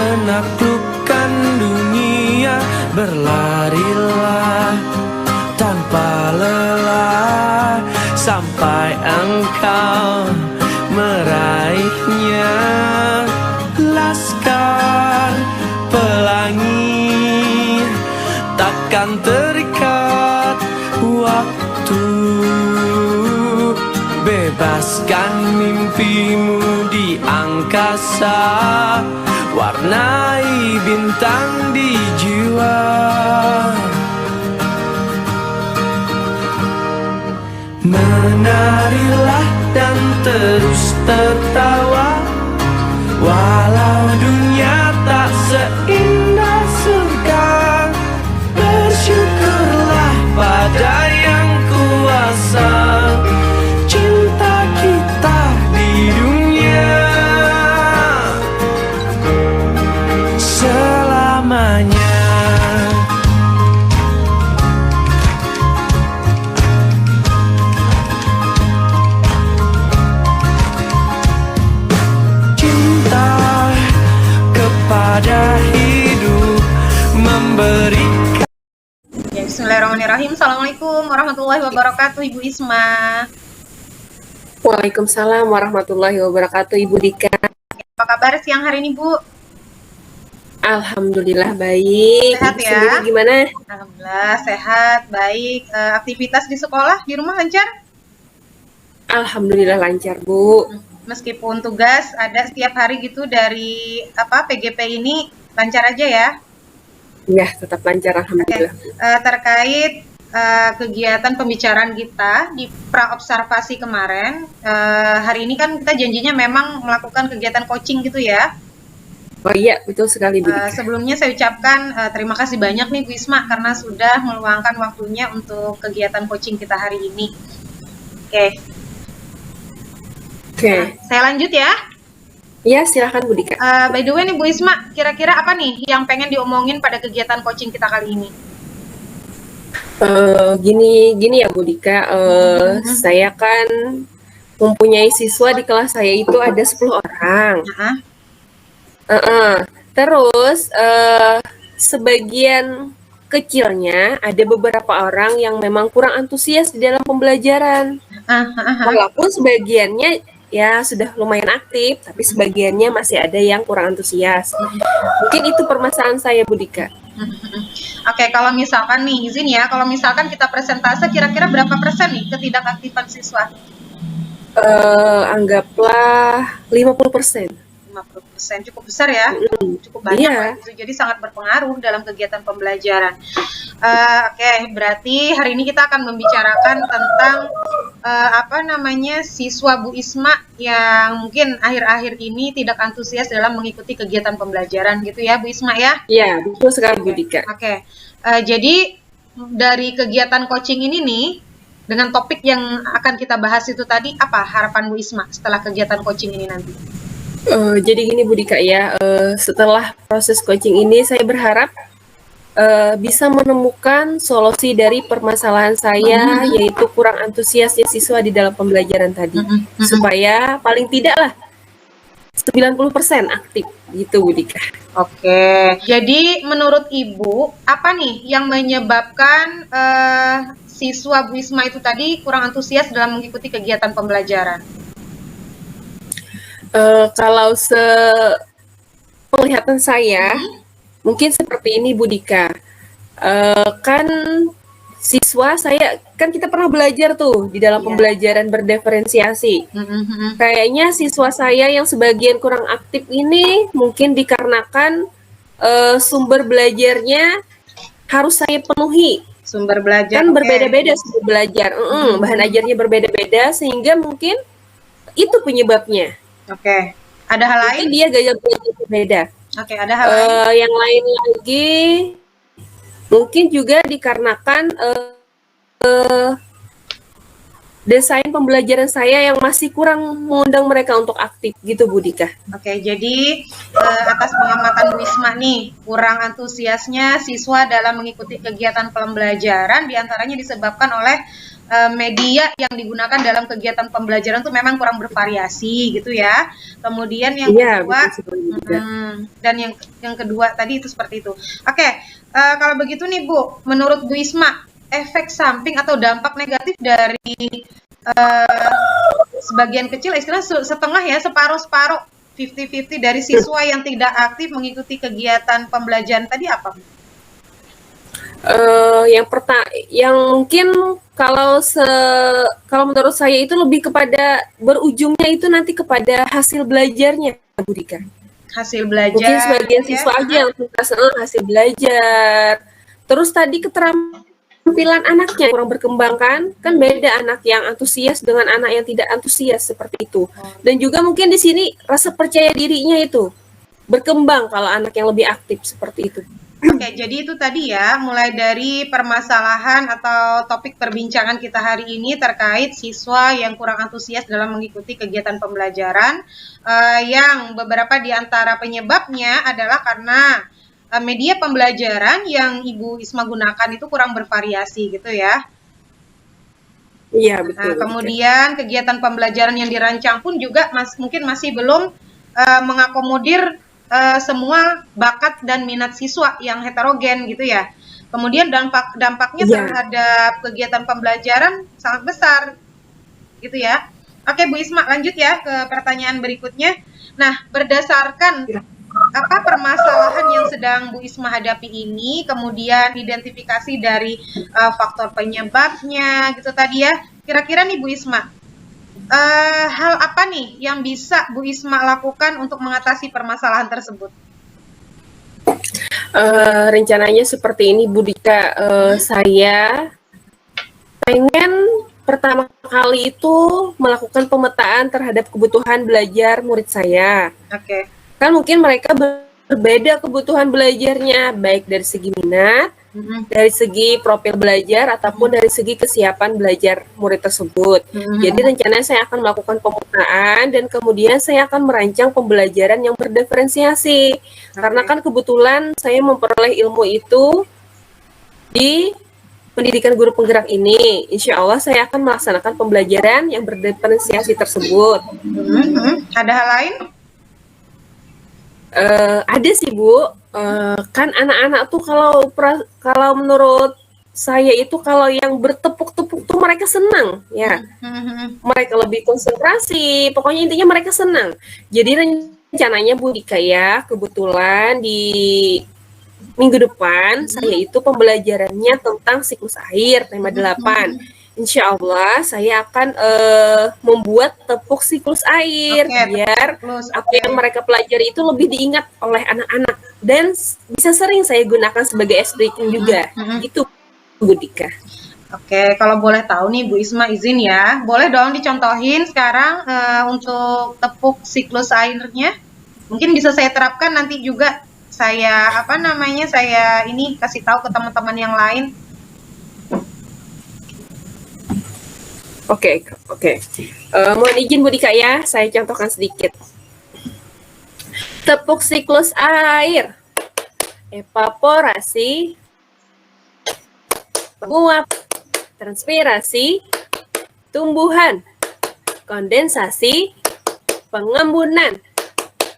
menaklukkan dunia. Berlarilah tanpa lelah sampai engkau meraihnya. Laskar pelangi takkan terikat waktu. Bebaskan mimpimu di angkasa, warnai bintang di jiwa. Menarilah dan terus tertawa, walau dunia tak seindah surga. Bersyukurlah pada yang kuasa, cinta kita di dunia selamanya. Cinta kepada hidup memberikan. Ya, bismillahirrahmanirrahim. Assalamualaikum warahmatullahi wabarakatuh, Ibu Isma. Waalaikumsalam warahmatullahi wabarakatuh, Ibu Dika. Apa kabar siang hari ini, Bu? Alhamdulillah baik. Sehat Ibu ya? sendiri gimana? Alhamdulillah sehat, baik. Aktivitas di sekolah, di rumah lancar? Alhamdulillah lancar, Bu. Meskipun tugas ada setiap hari gitu dari PGP ini lancar aja ya? Ya, tetap lancar alhamdulillah. Terkait kegiatan pembicaraan kita di pra-observasi kemarin, hari ini kan kita janjinya memang melakukan kegiatan coaching gitu ya. Oh iya, betul sekali, Bu Dika. Sebelumnya saya ucapkan terima kasih banyak nih Bu Isma karena sudah meluangkan waktunya untuk kegiatan coaching kita hari ini. Oke. Saya lanjut ya. Ya, silakan Bu Dika. By the way nih Bu Isma, kira-kira apa nih yang pengen diomongin pada kegiatan coaching kita kali ini? Gini ya Bu Dika, saya kan mempunyai siswa di kelas saya itu ada 10 orang. Terus sebagian kecilnya ada beberapa orang yang memang kurang antusias di dalam pembelajaran. Walaupun sebagiannya ya sudah lumayan aktif, tapi sebagiannya masih ada yang kurang antusias. Mungkin itu permasalahan saya, Bu Dika. Oke, kalau misalkan nih, izin ya, kalau misalkan kita presentase, kira-kira berapa persen nih ketidakaktifan siswa? Anggaplah 50%. 50%, cukup besar ya, cukup banyak ya. Jadi sangat berpengaruh dalam kegiatan pembelajaran. Oke, berarti hari ini kita akan membicarakan tentang siswa Bu Isma yang mungkin akhir-akhir ini tidak antusias dalam mengikuti kegiatan pembelajaran gitu ya Bu Isma ya? Iya, betul sekali Bu Dika. Oke, jadi dari kegiatan coaching ini nih, dengan topik yang akan kita bahas itu tadi, apa harapan Bu Isma setelah kegiatan coaching ini nanti? Jadi gini Bu Dika ya, setelah proses coaching ini saya berharap bisa menemukan solusi dari permasalahan saya, yaitu kurang antusiasnya siswa di dalam pembelajaran tadi, supaya paling tidak lah 90% aktif gitu Bu Dika. Oke, jadi menurut Ibu, apa nih yang menyebabkan siswa Bu Isma itu tadi kurang antusias dalam mengikuti kegiatan pembelajaran? Kalau penglihatan saya, mungkin seperti ini Bu Dika. Kan siswa saya, kan kita pernah belajar tuh di dalam pembelajaran berdiferensiasi. Kayaknya siswa saya yang sebagian kurang aktif ini mungkin dikarenakan sumber belajarnya harus saya penuhi. Sumber belajar kan berbeda-beda sumber belajar, bahan ajarnya berbeda-beda sehingga mungkin itu penyebabnya. Oke, ada hal lain? Mungkin dia gaya belajar berbeda. Oke, ada hal lain? Yang lain lagi mungkin juga dikarenakan desain pembelajaran saya yang masih kurang mengundang mereka untuk aktif gitu Bu Dika. Oke, jadi atas pengamatan Bu Isma nih, kurang antusiasnya siswa dalam mengikuti kegiatan pembelajaran diantaranya disebabkan oleh media yang digunakan dalam kegiatan pembelajaran tuh memang kurang bervariasi gitu ya. Kemudian yang Iya, kedua, betul sekali, Bu Dika. dan yang kedua tadi itu seperti itu. Oke, kalau begitu nih Bu, menurut Bu Isma, efek samping atau dampak negatif dari sebagian kecil, istilah setengah ya, separuh-separuh, 50-50 dari siswa yang tidak aktif mengikuti kegiatan pembelajaran tadi apa? Yang mungkin kalau menurut saya itu lebih kepada berujungnya itu nanti kepada hasil belajarnya, Bu Dika. Hasil belajar. Mungkin sebagian ya. siswa aja yang tuntas hasil belajar. Terus tadi keterampilan anaknya kurang berkembang kan beda anak yang antusias dengan anak yang tidak antusias seperti itu. Dan juga mungkin di sini rasa percaya dirinya itu berkembang kalau anak yang lebih aktif seperti itu. Oke, jadi itu tadi ya, mulai dari permasalahan atau topik perbincangan kita hari ini terkait siswa yang kurang antusias dalam mengikuti kegiatan pembelajaran, yang beberapa di antara penyebabnya adalah karena media pembelajaran yang Ibu Isma gunakan itu kurang bervariasi gitu ya. Iya, betul. Nah, kemudian kegiatan pembelajaran yang dirancang pun juga mungkin masih belum mengakomodir semua bakat dan minat siswa yang heterogen gitu ya. Kemudian dampaknya terhadap kegiatan pembelajaran sangat besar gitu ya. Oke, Bu Isma, lanjut ya ke pertanyaan berikutnya. Nah, berdasarkan apa permasalahan yang sedang Bu Isma hadapi ini, kemudian identifikasi dari faktor penyebabnya gitu tadi ya. Kira-kira nih Bu Isma, hal apa nih yang bisa Bu Isma lakukan untuk mengatasi permasalahan tersebut? Rencananya seperti ini, Bu Dika. Saya pengen pertama kali itu melakukan pemetaan terhadap kebutuhan belajar murid saya. Oke. Kan mungkin mereka berbeda kebutuhan belajarnya, baik dari segi minat, dari segi profil belajar, ataupun dari segi kesiapan belajar murid tersebut. Jadi rencananya saya akan melakukan pemetaan dan kemudian saya akan merancang pembelajaran yang berdiferensiasi. Karena kan kebetulan saya memperoleh ilmu itu di pendidikan guru penggerak ini. Insya Allah saya akan melaksanakan pembelajaran yang berdiferensiasi tersebut. Ada hal lain? Ada sih Bu, kan anak-anak tuh kalau menurut saya itu kalau yang bertepuk-tepuk tuh mereka senang ya, mereka lebih konsentrasi, pokoknya intinya mereka senang. Jadi rencananya Bu Dika ya, kebetulan di minggu depan saya itu pembelajarannya tentang siklus air tema 8. Insya Allah saya akan membuat tepuk siklus air biar apa yang mereka pelajari itu lebih diingat oleh anak-anak dan bisa sering saya gunakan sebagai ice breaking juga. Gitu Bu Dika. Oke, kalau boleh tahu nih Bu Isma izin ya, boleh dong dicontohin sekarang untuk tepuk siklus airnya. Mungkin bisa saya terapkan nanti juga saya saya ini kasih tahu ke teman-teman yang lain. Oke. Mohon izin Bu Dika ya, saya contohkan sedikit. Tepuk siklus air, evaporasi, penguap, transpirasi, tumbuhan, kondensasi, pengembunan,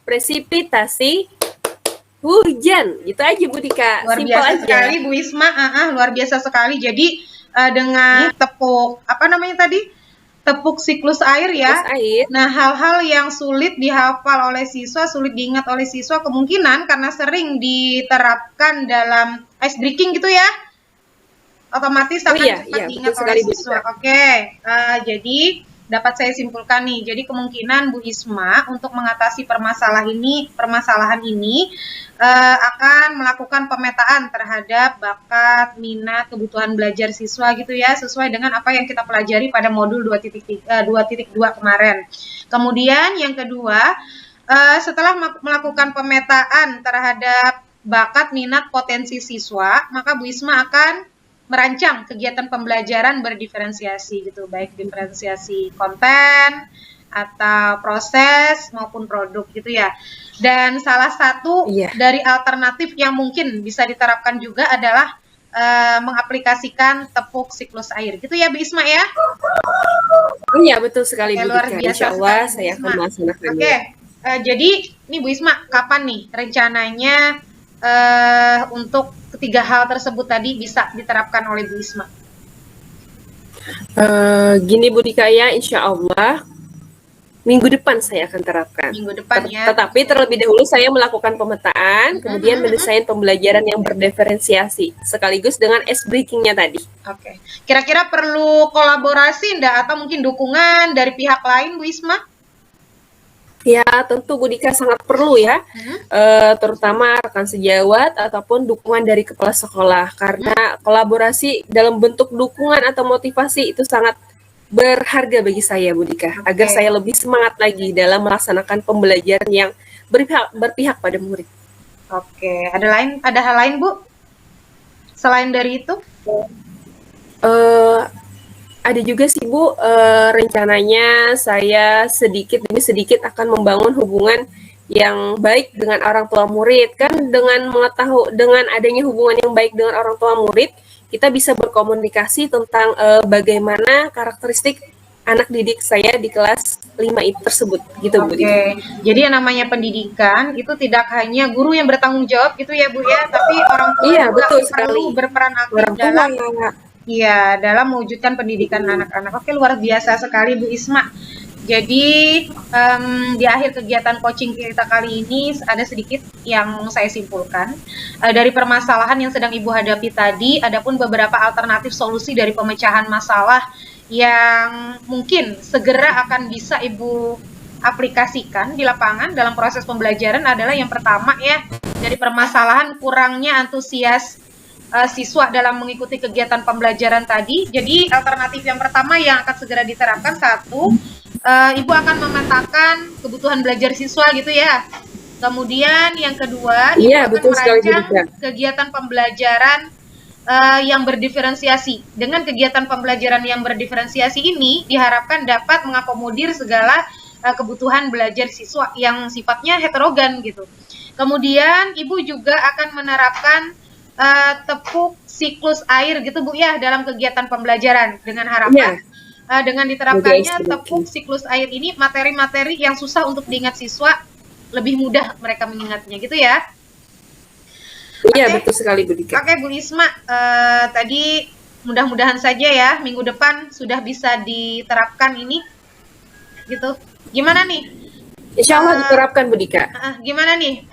presipitasi, hujan. Gitu aja Bu Dika. Luar biasa sekali Bu Isma, luar biasa sekali. Jadi dengan tepuk tepuk siklus air ya. Nah, hal-hal yang sulit dihafal oleh siswa, sulit diingat oleh siswa kemungkinan karena sering diterapkan dalam ice breaking gitu ya, otomatis akan cepat diingat oleh siswa. Oke, jadi dapat saya simpulkan nih. Jadi kemungkinan Bu Isma untuk mengatasi permasalahan ini akan melakukan pemetaan terhadap bakat, minat, kebutuhan belajar siswa gitu ya, sesuai dengan apa yang kita pelajari pada modul 2.2 kemarin. Kemudian yang kedua, setelah melakukan pemetaan terhadap bakat, minat, potensi siswa, maka Bu Isma akan merancang kegiatan pembelajaran berdiferensiasi gitu, baik diferensiasi konten atau proses maupun produk gitu ya. Dan salah satu dari alternatif yang mungkin bisa diterapkan juga adalah mengaplikasikan tepuk siklus air. Gitu ya Bu Isma ya? Iya betul sekali Bu Luar Dika. biasa Insya Allah sekali, Bu saya Isma. akan melaksanakannya. Oke, jadi nih Bu Isma, kapan nih rencananya untuk ketiga hal tersebut tadi bisa diterapkan oleh Bu Isma? Gini Bu Dika ya, insya Allah minggu depan saya akan terapkan. Minggu depan ya. Tetapi terlebih dahulu saya melakukan pemetaan, kemudian mendesain pembelajaran yang berdiferensiasi, sekaligus dengan ice breaking-nya tadi. Oke. Kira-kira perlu kolaborasi enggak atau mungkin dukungan dari pihak lain Bu Isma? Ya, tentu Bu Dika sangat perlu ya, terutama rekan sejawat ataupun dukungan dari kepala sekolah, karena kolaborasi dalam bentuk dukungan atau motivasi itu sangat berharga bagi saya Bu Dika, agar saya lebih semangat lagi dalam melaksanakan pembelajaran yang berpihak pada murid. Oke, ada hal lain Bu? Selain dari itu? Ada juga sih Bu, rencananya saya sedikit demi sedikit akan membangun hubungan yang baik dengan orang tua murid. Kan dengan adanya hubungan yang baik dengan orang tua murid, kita bisa berkomunikasi tentang bagaimana karakteristik anak didik saya di kelas 5 itu tersebut gitu Bu. Oke. Jadi yang namanya pendidikan itu tidak hanya guru yang bertanggung jawab gitu ya Bu ya, tapi orang tua Iya, juga betul perlu sekali. berperan aktif Orang tua, dalam mewujudkan pendidikan anak-anak. Oke, luar biasa sekali Bu Isma. Jadi di akhir kegiatan coaching kita kali ini ada sedikit yang saya simpulkan dari permasalahan yang sedang Ibu hadapi tadi. Adapun beberapa alternatif solusi dari pemecahan masalah yang mungkin segera akan bisa Ibu aplikasikan di lapangan dalam proses pembelajaran adalah yang pertama ya, dari permasalahan kurangnya antusias siswa dalam mengikuti kegiatan pembelajaran tadi. Jadi alternatif yang pertama yang akan segera diterapkan, satu, Ibu akan memetakan kebutuhan belajar siswa gitu ya. Kemudian yang kedua, Ibu akan merancang kegiatan pembelajaran yang berdiferensiasi. Dengan kegiatan pembelajaran yang berdiferensiasi ini diharapkan dapat mengakomodir segala kebutuhan belajar siswa yang sifatnya heterogen gitu. Kemudian Ibu juga akan menerapkan tepuk siklus air gitu Bu ya dalam kegiatan pembelajaran, dengan harapan dengan diterapkannya tepuk siklus air ini, materi-materi yang susah untuk diingat siswa lebih mudah mereka mengingatnya gitu ya. Iya, betul sekali Bu Dika. Oke Bu Isma, tadi mudah-mudahan saja ya minggu depan sudah bisa diterapkan ini gitu. Gimana nih? Insya Allah diterapkan Bu Dika. Gimana nih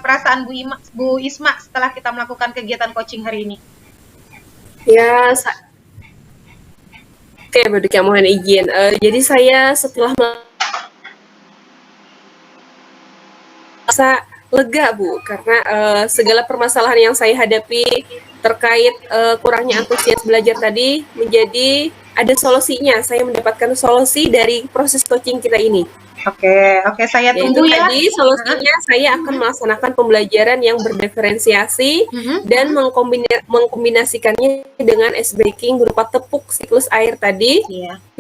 perasaan Bu Isma setelah kita melakukan kegiatan coaching hari ini? Ya, oke Bu Dika, mohon izin. Jadi saya setelah merasa lega Bu, karena segala permasalahan yang saya hadapi terkait kurangnya antusias belajar tadi menjadi ada solusinya. Saya mendapatkan solusi dari proses coaching kita ini. Oke, saya tunggu ya. Tadi solusinya saya akan melaksanakan pembelajaran yang berdiferensiasi dan mengkombinasikannya dengan ice breaking berupa tepuk siklus air tadi.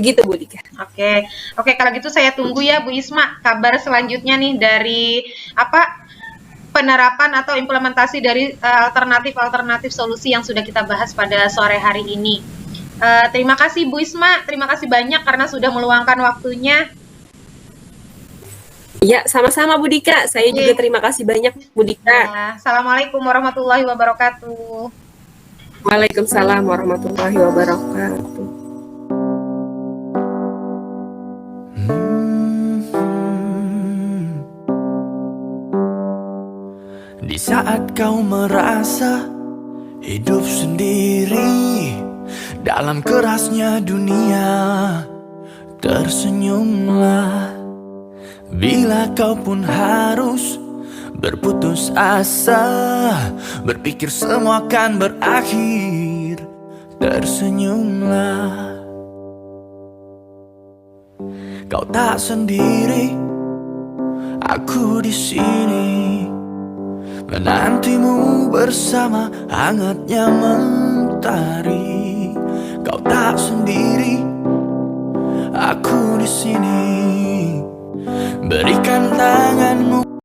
Begitu Bu Dika. Oke, kalau gitu saya tunggu ya Bu Isma kabar selanjutnya nih dari penerapan atau implementasi dari alternatif solusi yang sudah kita bahas pada sore hari ini. Terima kasih Bu Isma, terima kasih banyak karena sudah meluangkan waktunya. Ya, sama-sama Bu Dika. Saya juga terima kasih banyak Bu Dika. Assalamualaikum warahmatullahi wabarakatuh. Waalaikumsalam warahmatullahi wabarakatuh. Di saat kau merasa hidup sendiri dalam kerasnya dunia, tersenyumlah. Bila kau pun harus berputus asa, berpikir semua akan berakhir, tersenyumlah. Kau tak sendiri, aku di sini menantimu bersama hangatnya mentari. Kau tak sendiri, aku di sini